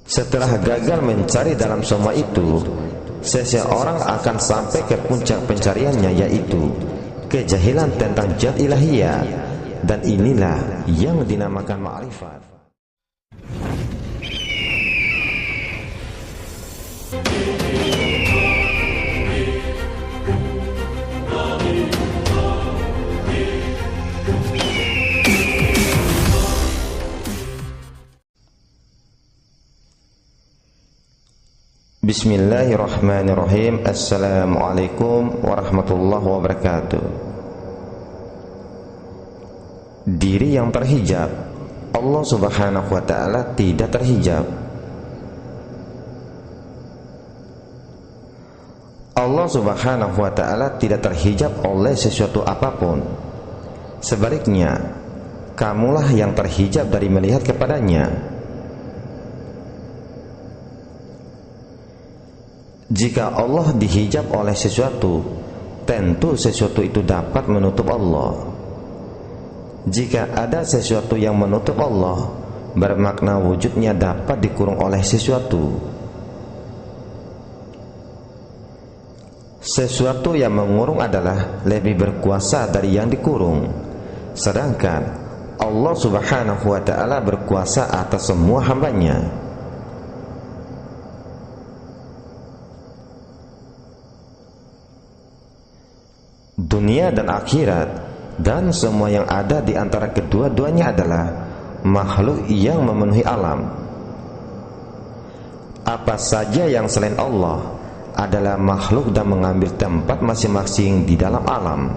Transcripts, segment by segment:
Setelah gagal mencari dalam semua itu, seseorang akan sampai ke puncak pencariannya, yaitu kejahilan tentang zat ilahiyah, dan inilah yang dinamakan ma'rifat. Bismillahirrahmanirrahim. Assalamualaikum warahmatullahi wabarakatuh. Diri yang terhijab, Allah subhanahu wa ta'ala tidak terhijab. Allah subhanahu wa ta'ala tidak terhijab oleh sesuatu apapun. Sebaliknya, kamulah yang terhijab dari melihat kepadanya. Jika Allah dihijab oleh sesuatu, tentu sesuatu itu dapat menutup Allah. Jika ada sesuatu yang menutup Allah, bermakna wujudnya dapat dikurung oleh sesuatu. Sesuatu yang mengurung adalah lebih berkuasa dari yang dikurung. Sedangkan Allah subhanahu wa ta'ala berkuasa atas semua hambanya. Dunia dan akhirat dan semua yang ada di antara kedua-duanya adalah makhluk yang memenuhi alam. Apa saja yang selain Allah adalah makhluk dan mengambil tempat masing-masing di dalam alam.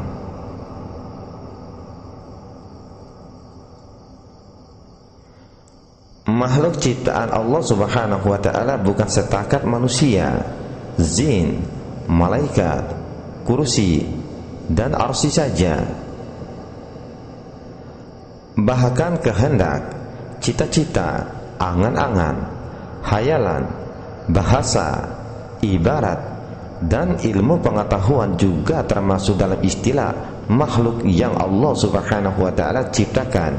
Makhluk ciptaan Allah subhanahu wa ta'ala bukan setakat manusia, jin, malaikat, kursi, dan arsy saja. Bahkan kehendak, cita-cita, angan-angan, hayalan, bahasa, ibarat, dan ilmu pengetahuan juga termasuk dalam istilah makhluk yang Allah subhanahu wa ta'ala ciptakan.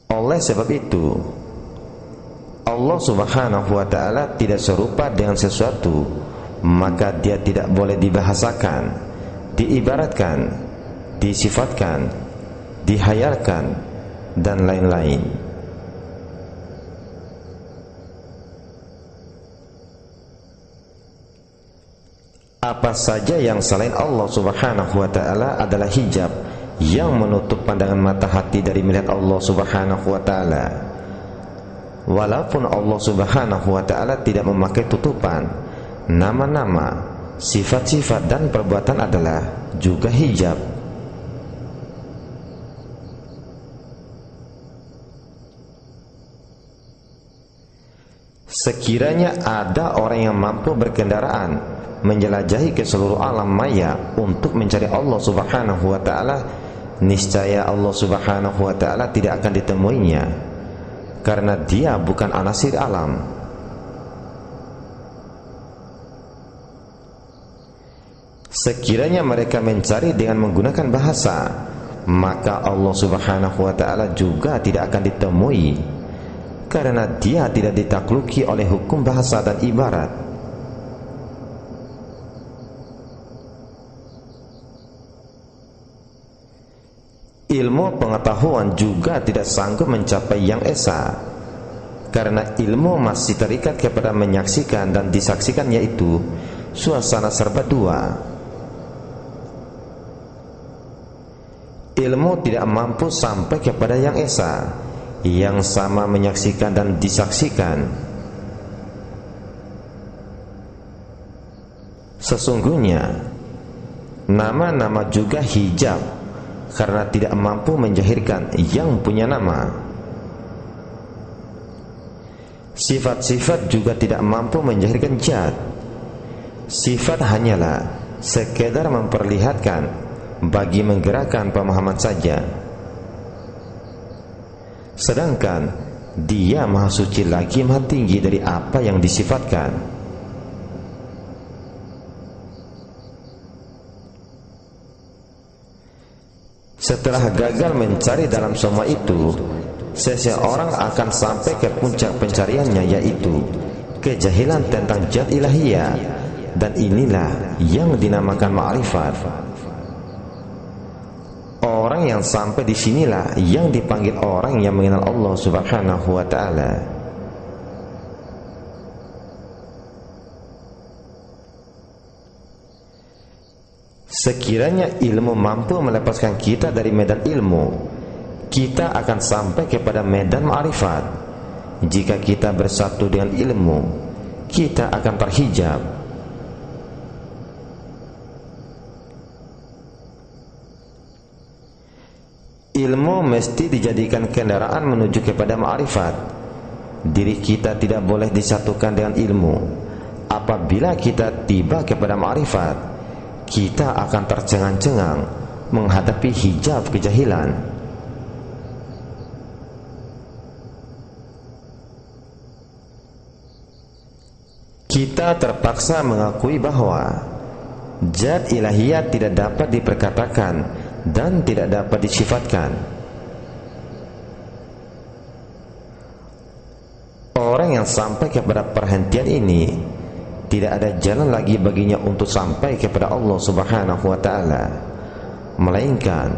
Oleh sebab itu, Allah subhanahu wa ta'ala tidak serupa dengan sesuatu, maka dia tidak boleh dibahasakan, diibaratkan, disifatkan, dihayalkan, dan lain-lain. Apa saja yang selain Allah subhanahu wa ta'ala adalah hijab yang menutup pandangan mata hati dari melihat Allah subhanahu wa ta'ala. Walaupun Allah subhanahu wa ta'ala tidak memakai tutupan, nama-nama, sifat-sifat dan perbuatan adalah juga hijab. Sekiranya ada orang yang mampu berkendaraan menjelajahi ke seluruh alam maya untuk mencari Allah subhanahu wa ta'ala, niscaya Allah subhanahu wa ta'ala tidak akan ditemuinya, karena dia bukan anasir alam. Sekiranya mereka mencari dengan menggunakan bahasa, maka Allah subhanahu wa ta'ala juga tidak akan ditemui, karena dia tidak ditakluki oleh hukum bahasa dan ibarat. Ilmu pengetahuan juga tidak sanggup mencapai yang esa, karena ilmu masih terikat kepada menyaksikan dan disaksikan, yaitu suasana serba dua. Ilmu tidak mampu sampai kepada yang esa, yang sama menyaksikan dan disaksikan. Sesungguhnya nama-nama juga hijab, karena tidak mampu menjahirkan yang punya nama. Sifat-sifat juga tidak mampu menjahirkan zat. Sifat hanyalah sekedar memperlihatkan bagi menggerakkan pemahaman saja. Sedangkan dia maha suci lagi, maha tinggi dari apa yang disifatkan. Setelah gagal mencari dalam semua itu, seseorang akan sampai ke puncak pencariannya, yaitu kejahilan tentang zat ilahiyah, dan inilah yang dinamakan ma'rifat. Orang yang sampai di sinilah yang dipanggil orang yang mengenal Allah Subhanahu wa taala. Sekiranya ilmu mampu melepaskan kita dari medan ilmu, kita akan sampai kepada medan ma'rifat. Jika kita bersatu dengan ilmu, kita akan terhijab. Ilmu mesti dijadikan kendaraan menuju kepada ma'rifat. Diri kita tidak boleh disatukan dengan ilmu. Apabila kita tiba kepada ma'rifat, kita akan tercengang-cengang menghadapi hijab kejahilan. Kita terpaksa mengakui bahwa zat ilahiyat tidak dapat diperkatakan dan tidak dapat disifatkan. Orang yang sampai kepada perhentian ini, tidak ada jalan lagi baginya untuk sampai kepada Allah Subhanahu wa taala, melainkan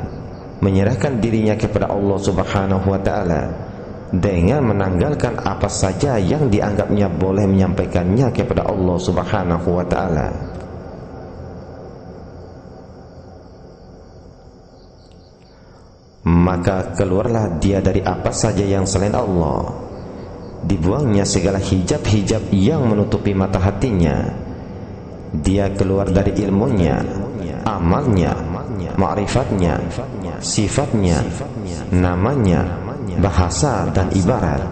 menyerahkan dirinya kepada Allah Subhanahu wa taala dengan menanggalkan apa saja yang dianggapnya boleh menyampaikannya kepada Allah Subhanahu wa taala. Maka keluarlah dia dari apa saja yang selain Allah. Dibuangnya segala hijab-hijab yang menutupi mata hatinya. Dia keluar dari ilmunya, amalnya, ma'rifatnya, sifatnya, namanya, bahasa dan ibarat.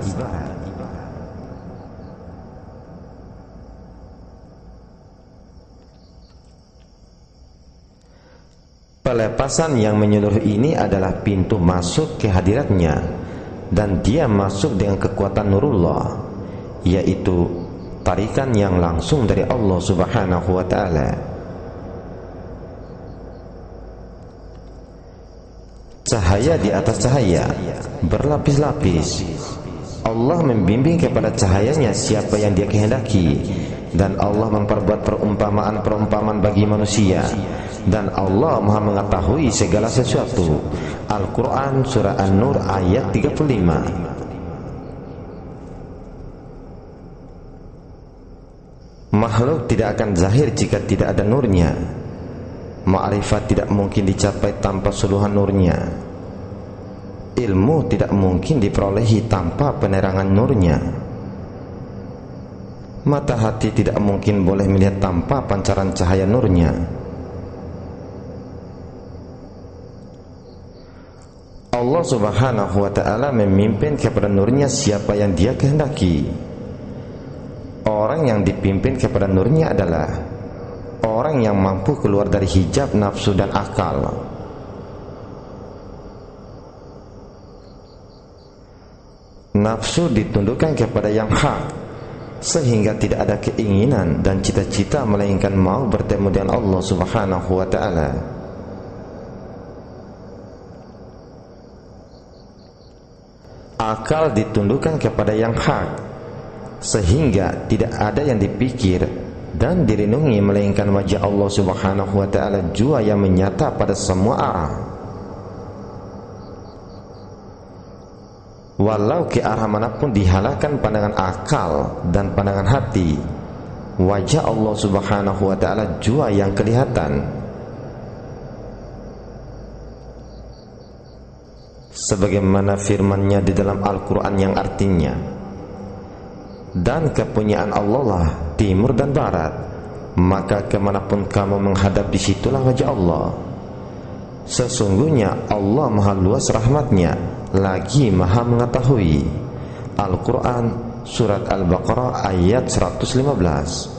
Pelepasan yang menyeluruh ini adalah pintu masuk ke hadiratnya, dan dia masuk dengan kekuatan nurullah, yaitu tarikan yang langsung dari Allah Subhanahu wa taala. Cahaya di atas cahaya, berlapis-lapis. Allah membimbing kepada cahayanya siapa yang dia kehendaki, dan Allah memperbuat perumpamaan-perumpamaan bagi manusia, dan Allah Maha mengetahui segala sesuatu. Al-Quran Surah An-Nur ayat 35. Makhluk tidak akan zahir jika tidak ada nurnya. Ma'rifat tidak mungkin dicapai tanpa suluhan nurnya. Ilmu tidak mungkin diperolehi tanpa penerangan nurnya. Mata hati tidak mungkin boleh melihat tanpa pancaran cahaya nurnya. Allah Subhanahu wa ta'ala memimpin kepada nurnya siapa yang dia kehendaki. Orang yang dipimpin kepada nurnya adalah orang yang mampu keluar dari hijab nafsu dan akal. Nafsu ditundukkan kepada yang hak, sehingga tidak ada keinginan dan cita-cita melainkan mau bertemu dengan Allah Subhanahu wa ta'ala. Akal ditundukkan kepada yang hak, sehingga tidak ada yang dipikir dan direnungi melainkan wajah Allah Subhanahu wa ta'ala jua yang menyata pada semua arah. Walau ke arah manapun dihalangkan pandangan akal dan pandangan hati, wajah Allah Subhanahu wa ta'ala jua yang kelihatan. Sebagaimana firman-Nya di dalam Al-Quran yang artinya, dan kepunyaan Allah lah timur dan barat, maka kemanapun kamu menghadap, disitulah wajah Allah. Sesungguhnya Allah maha luas rahmatnya, lagi maha mengetahui. Al-Quran Surat Al-Baqarah ayat 115.